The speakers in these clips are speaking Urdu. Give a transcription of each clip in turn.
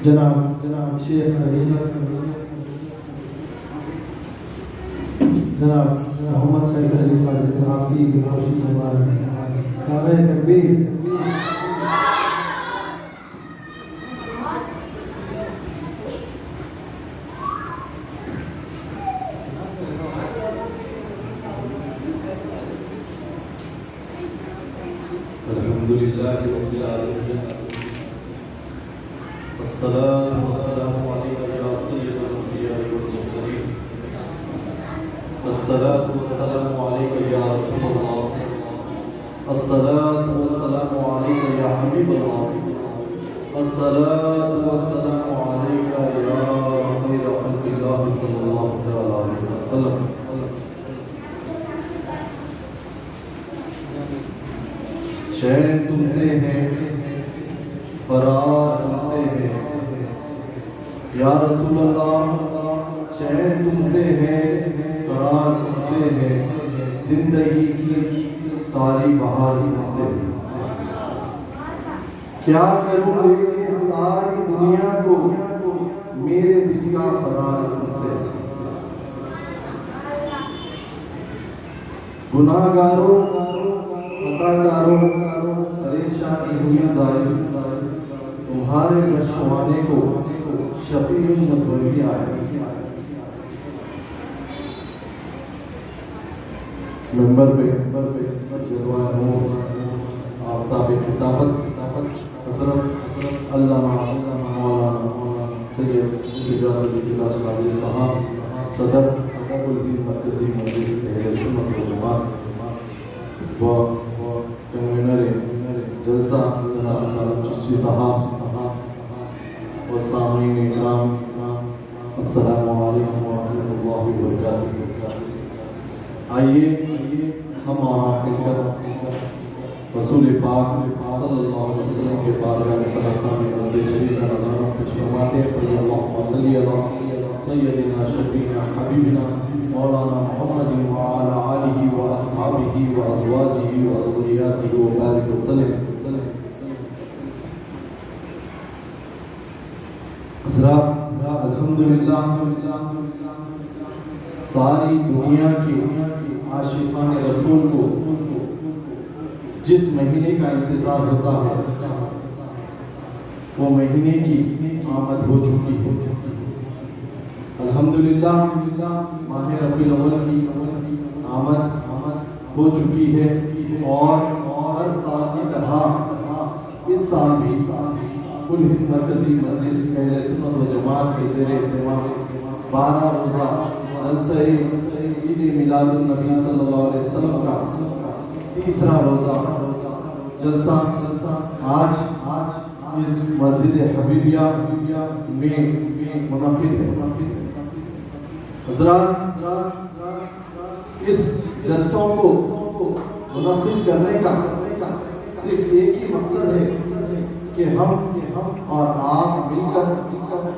جناب شیخ جناب محمد فیصل علی قادری صاحب کی خوشی مبارک نعرہ تکبیر الحمدللہ رب العالمین والصلاة والسلام علیکہ یا سید الانبیاء والمرسلین والصلاة والسلام علیکہ یا رسول اللہ الصلاة والسلام علیکہ یا حبیب اللہ الصلاة والسلام علیکہ یا خیر خلق اللہ صلی اللہ علیہ وسلم. چین تم سے ہے فرار تم سے ہے یا رسول اللہ، چین تم سے ہے فرار تم سے ہے، زندگی کی ساری بہار تم سے ہے. کیا کروں لے کے ساری دنیا کو، میرے دل کا فرار تم سے ہے. گناہگاروں خطاکاروں پریشانی ہوئی ظاہر، تمہارے بخشوانے کو شفیع مصطفی آئے. منبر پہ جلوہ نور آفتاب خطابت حضرت علامہ مولانا سید شجاعت الاصلاح قادری صاحب، صدر الدین مرکزی مجلس اہل سنت والجماعت و کنوینر جلسہ جناب سالم چشتی صاحب و سامعین اکرام، السلام علیکم ورحمۃ اللہ وبرکاتہ. آئیے ہم اور آپ مل کر رسول پاک صلی اللہ علیہ وسلم کے بارگاہ میں سامنے درود شریف کا نظارہ کچھ فرماتے ہیں. اللہم صلی علی سیدنا شفیعنا حبیبنا مولانا محمد وعلی آلہ و اصحابہ و ازواجہ و ذریاتہ و بارک وسلم. حضرات الحمدللہ ساری دنیا کی عاشقان رسول کو جس مہینے کا انتظار ہوتا ہے وہ مہینے کی آمد ہو چکی ہے. الحمدللہ ماہ ربیع الاول کی آمد ہو چکی ہے، اور ہر سال کی طرح اس سال بھی کل ہند مرکزی مجلس اہل سنت و جماعت کے زیر اہتمام 12 روزہ جلسہ عید میلاد النبی صلی اللہ علیہ وسلم کا تیسرا روزہ جلسہ آج اس مسجد حبیبیہ میں منعقد ہے. حضرات اس جلسوں کو منعقد کرنے کا صرف ایک ہی مقصد ہے کہ ہم اور آپ مل کر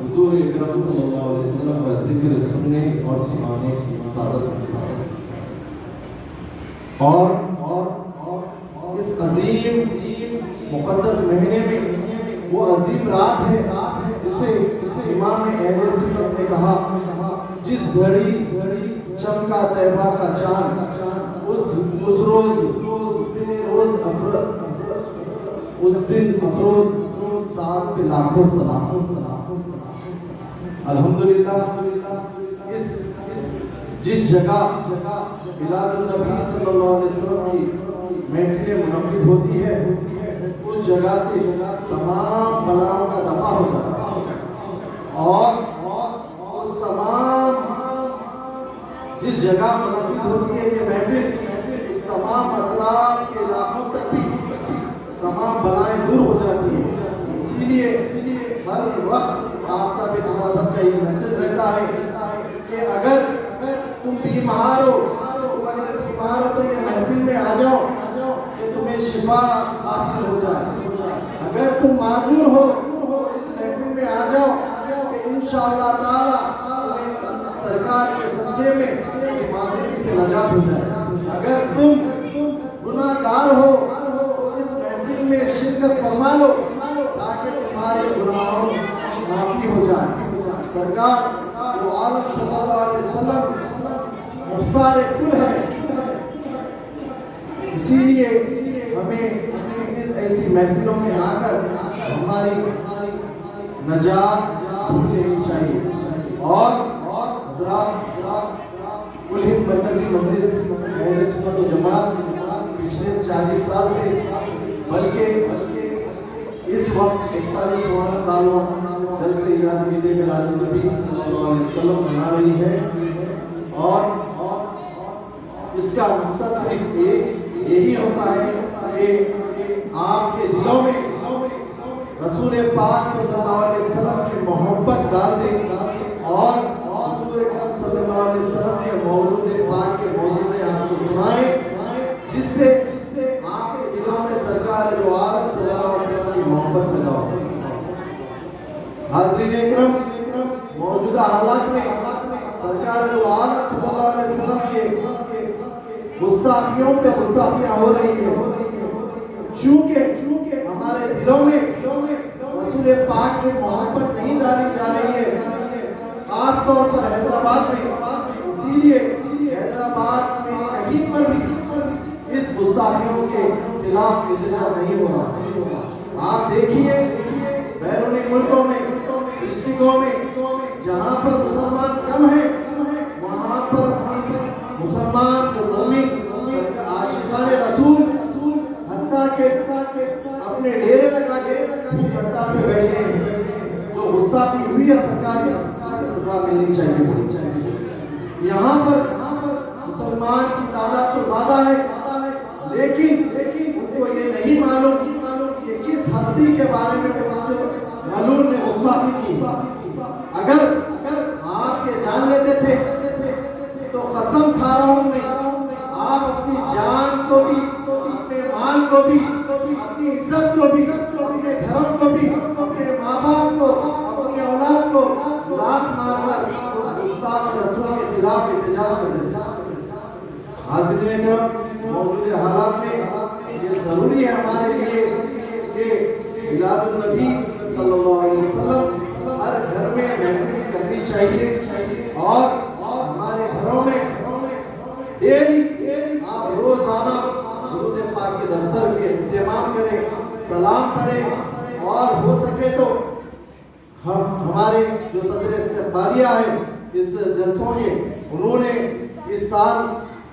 حضور اکرم صلی اللہ علیہ وسلم کا ذکر سننے اور سنانے کی سعادت حاصل کریں. اور اس عظیم مقدس مہینے میں وہ عظیم رات ہے جسے امام اہل سنت نے کہا، جس گھڑی چمکا طیبہ کا چاند، اس دن افروز ساتھ پہ لاکھوں سلام. الحمدللہ جس جگہ میلاد النبی صلی اللہ علیہ وسلم کی محفلیں منعقد ہوتی ہے اس جگہ سے تمام بلاؤں کا دفع ہو جاتا ہے، اور اس تمام جس جگہ منعقد ہوتی ہے یہ محفل اس تمام اطراف کے علاقوں تک بھی تمام بلائیں دور ہو جاتی ہیں. اسی لیے ہر وقت آفتاب خطابت کا یہ میسج رہتا ہے کہ اگر تم بیمار ہو تو یہ محفل میں آ جاؤ کہ تمہیں شفا حاصل ہو جائے. اگر تم معذور ہو اس محفل میں آ جاؤ کہ انشاءاللہ تعالی سرکار کے سمجھے میں یہ معذوری سے نجات ہو جائے. اگر تم گناہ گار ہو تو اس محفل میں شرکت فرما لو تاکہ تمہارے گناہوں سرکار وہ عالم صلی اللہ علیہ وسلم مختار کل ہے، اسی لیے ہمیں ایسی محفلوں میں آ کر ہماری نجات لینی چاہیے۔ اور حضرات کل ہند مرکزی مجلس اہل سنت و جماعت پچھلے 40 سال سے بلکہ اس وقت 41واں سالوں جلسے یاد میلے میلاد النبی صلی اللہ علیہ وسلم منا رہی ہے، اور اس کا مقصد صرف یہی ہوتا ہے کہ آپ کے دلوں میں رسول پاک صلی اللہ علیہ وسلم کی محبت ڈال دیں اور حضور اکرم صلی اللہ علیہ وسلم کے مولود پاک کے موعظے آپ کو سنائیں، جس سے آپ کے دلوں میں سرکار دو عالم صلی اللہ علیہ وسلم کی محبت پیدا ہو۔ حاضرین اکرم، موجودہ حالات میں سرکار دو عالم صلی اللہ علیہ وسلم کے گستاخیوں پہ گستاخیاں ہو رہی ہیں، چونکہ ہمارے دلوں میں رسول پاک کی محبت نہیں ڈالی جا رہی ہے، خاص طور پر حیدرآباد میں۔ اسی لیے حیدرآباد میں کہیں پر بھی اس گستاخیوں کے خلاف احتجاج نہیں ہو رہا۔ آپ دیکھیے بیرونی ملکوں میں، ڈسٹرکٹوں میں جہاں پر مسلمان کم ہیں، وہاں پر مسلمان جو مومن عاشقان رسول حتیٰ کہ اپنے ڈیرے لگا کے بھوک ہڑتال پہ بیٹھے ہیں۔ جو گستاخی ہوئی ہے سرکار کی، اسے سزا ملنی چاہیے۔ یہاں پر مسلمان کی تعداد تو زیادہ ہے، لیکن ان کو یہ نہیں معلوم کہ کس ہستی کے بارے میں ملعون نے گستاخی کی۔ اگر آپ یہ جان لیتے تھے تو قسم کھا رہا ہوں میں، آپ اپنی جان کو بھی، اپنے مال کو بھی، اپنی عزت کو بھی، اپنے گھروں کو بھی، اپنے ماں باپ کو، اپنی اولاد کو لات مار کر اس گستاخ رسول کے خلاف احتجاج کر دیتے۔ حاضرین اکرام، موجودہ حالات میں یہ ضروری ہے ہمارے لیے کہ میلاد النبی صلی اللہ علیہ وسلم ہر گھر میں محفل کرنی چاہیے، اور ہمارے گھروں میں ڈیلی آپ روزانہ درود پاک کے دستر کے اہتمام کریں، سلام پڑھیں، اور ہو سکے تو ہمارے جو صدر استقبالیہ ہیں اس جلسوں کے، انہوں نے اس سال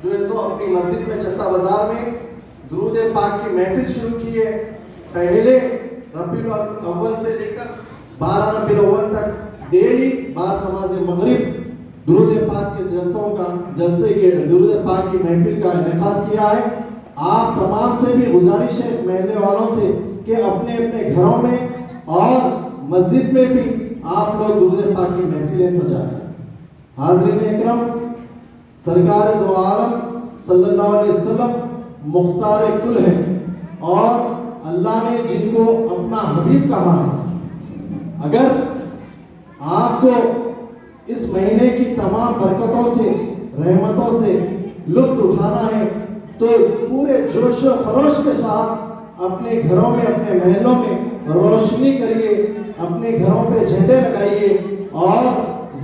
جو ہے سو اپنی مسجد میں چھتا بازار میں درود پاک کی محفل شروع کی ہے۔ پہلے ربیع الاول سے لے کر 12 ربیع الاول تک ڈیلی بعد نماز مغرب درود پاک کے جلسے کے درود پاک کی محفل کا انعقاد کیا ہے۔ آپ تمام سے بھی گزارش ہے محلے والوں سے کہ اپنے اپنے گھروں میں اور مسجد میں بھی آپ لوگ درود پاک کی محفلیں سجائیں۔ حاضرین اکرم، سرکار دو عالم صلی اللہ علیہ وسلم مختار کل ہے، اور اللہ نے جن کو اپنا حبیب کہا ہے، اگر آپ کو اس مہینے کی تمام برکتوں سے، رحمتوں سے لطف اٹھانا ہے تو پورے جوش و خروش کے ساتھ اپنے گھروں میں، اپنے محلوں میں روشنی کریے، اپنے گھروں پہ جھنڈے لگائیے اور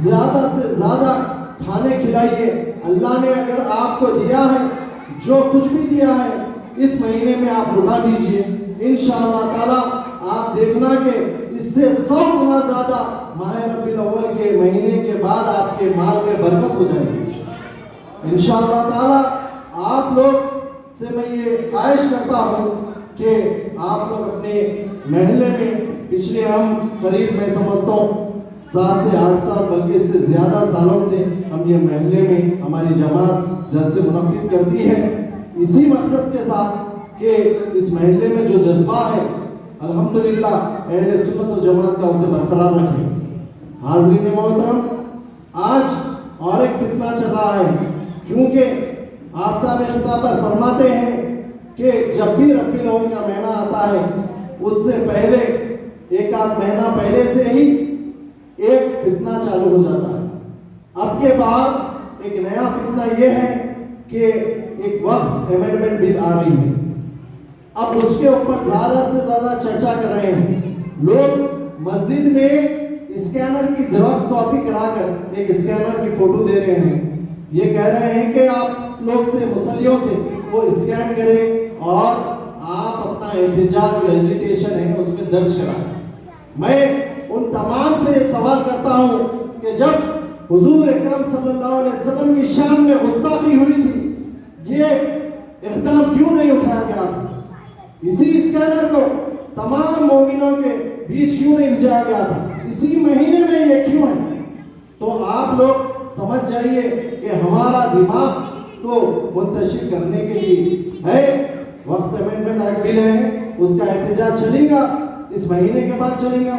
زیادہ سے زیادہ کھانے کھلائیے۔ اللہ نے اگر آپ کو دیا ہے، جو کچھ بھی دیا ہے، اس مہینے میں آپ لٹا دیجئے، انشاءاللہ تعالی آپ دیکھنا کہ اس سے 100 گنا زیادہ ماہ ربیع الاول کے مہینے کے بعد آپ کے مال میں برکت ہو جائے گی انشاءاللہ تعالی۔ آپ لوگ سے میں یہ خواہش کرتا ہوں کہ آپ لوگ اپنے محلے میں، پچھلے ہم قریب میں سمجھتا ہوں 7 سے 8 سال بلکہ اس سے زیادہ سالوں سے ہم یہ محلے میں ہماری جماعت جلسے منعقد کرتی ہے، اسی مقصد کے ساتھ کہ اس محلے میں جو جذبہ ہے الحمدللہ اہل سنت و جماعت کا اسے برقرار رکھیں۔ حاضرین محترم، آج اور ایک فتنہ چل رہا ہے، کیونکہ آفتاب خطاب پر فرماتے ہیں کہ جب بھی ربیع الاول کا مہینہ آتا ہے اس سے پہلے ایک آدھ مہینہ پہلے سے ہی ایک فتنہ چالو ہو جاتا ہے۔ اب کے بعد ایک نیا فتنہ یہ ہے کہ ایک وقف امینڈمنٹ بل آ رہی ہے، اب اس کے اوپر زیادہ سے زیادہ چرچا کر رہے ہیں لوگ۔ مسجد میں اسکینر کی زیروکس کاپی کرا کر ایک اسکینر کی فوٹو دے رہے ہیں. یہ کہہ رہے ہیں کہ آپ لوگ سے مسلیوں سے وہ اسکین کریں اور آپ اپنا احتجاج جو ایجیٹیشن ہے اس میں درج کرائیں. میں ان تمام سے یہ سوال کرتا ہوں کہ جب حضور اکرم صلی اللہ علیہ وسلم کی شان میں گستاخی ہوئی تھی یہ اقدام کیوں نہیں اٹھایا گیا تھا؟ اسی اسکینر کو تمام مومنوں کے بیچ کیوں نہیں بھیجایا گیا تھا؟ اسی مہینے میں یہ کیوں ہے؟ تو آپ لوگ سمجھ جائیے کہ ہمارا دماغ کو منتشر کرنے کے لیے ہے. وقت امینڈمنٹ ایکٹ بل ہے، اس کا احتجاج چلے گا، اس مہینے کے بعد چلے گا.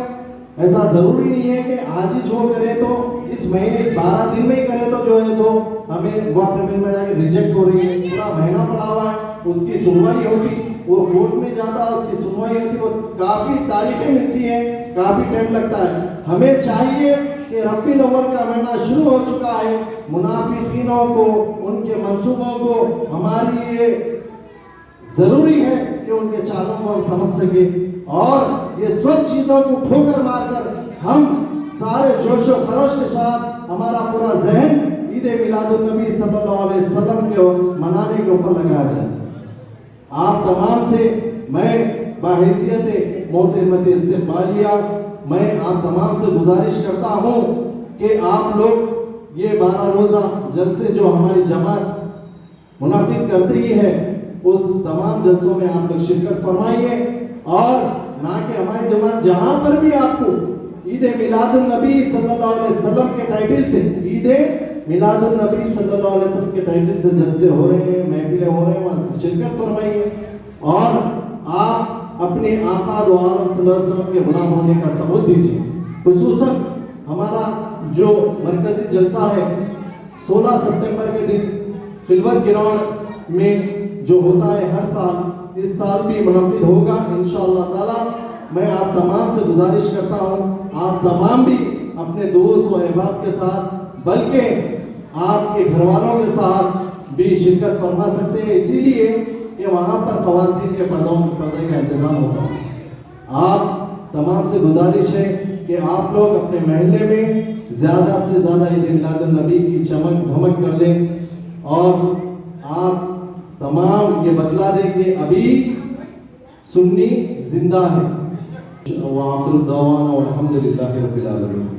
ایسا ضروری نہیں ہے کہ آج ہی جو کرے تو اس مہینے 12 دن میں ہی کرے تو جو ہے سو ہمیں وقت امینڈمنٹ ایکٹ ریجیکٹ ہو رہی ہے. پورا مہینہ پڑا ہوا ہے، اس کی سنوائی ہوگی، وہ کورٹ میں جاتا ہے، اس کی سنوائی ہوتی ہے، وہ کافی تاریخیں ملتی ہیں، کافی ٹائم لگتا ہے. ہمیں چاہیے کہ ربیع الاول کا مہینہ شروع ہو چکا ہے، منافقینوں کو، ان کے منصوبوں کو ہمارے لیے ضروری ہے کہ ان کے چالوں کو ہم سمجھ سکیں اور یہ سب چیزوں کو ٹھوکر مار کر ہم سارے جوش و خروش کے ساتھ ہمارا پورا ذہن عید میلاد النبی صلی اللہ علیہ وسلم کے منانے کے اوپر لگایا جائے. آپ تمام سے میں بحیثیت محترمت استقبالیہ میں آپ تمام سے گزارش کرتا ہوں کہ آپ لوگ یہ 12 روزہ جلسے جو ہماری جماعت منعقد کرتی ہے اس تمام جلسوں میں آپ لوگ شرکت فرمائیے اور نہ کہ ہماری جماعت جہاں پر بھی آپ کو عید میلاد النبی صلی اللہ علیہ وسلم کے ٹائٹل سے عید میلاد النبی صلی اللہ علیہ وسلم کے ٹائٹل سے جلسے ہو رہے ہیں، محفلیں ہو رہے ہیں، وہاں شرکت فرمائیے اور آپ اپنے آقا دو عالم صلی اللہ علیہ وسلم کے غلام ہونے کا ثبوت دیجیے. خصوصاً ہمارا جو مرکزی جلسہ ہے 16 ستمبر کے دن خلوت گراؤنڈ میں جو ہوتا ہے ہر سال، اس سال بھی منعقد ہوگا انشاءاللہ تعالی. میں آپ تمام سے گزارش کرتا ہوں آپ تمام بھی اپنے دوست و احباب کے ساتھ بلکہ آپ کے گھر والوں کے ساتھ بھی شرکت فرما سکتے ہیں، اسی لیے کہ وہاں پر خواتین کے پردے کا انتظام ہوگا. آپ تمام سے گزارش ہے کہ آپ لوگ اپنے محلے میں زیادہ سے زیادہ عید میلاد النبی کی چمک دھمک کر لیں اور آپ تمام یہ بتلا دیں کہ ابھی سنی زندہ ہے. وآخر دعوانا والحمد للہ رب العالمین.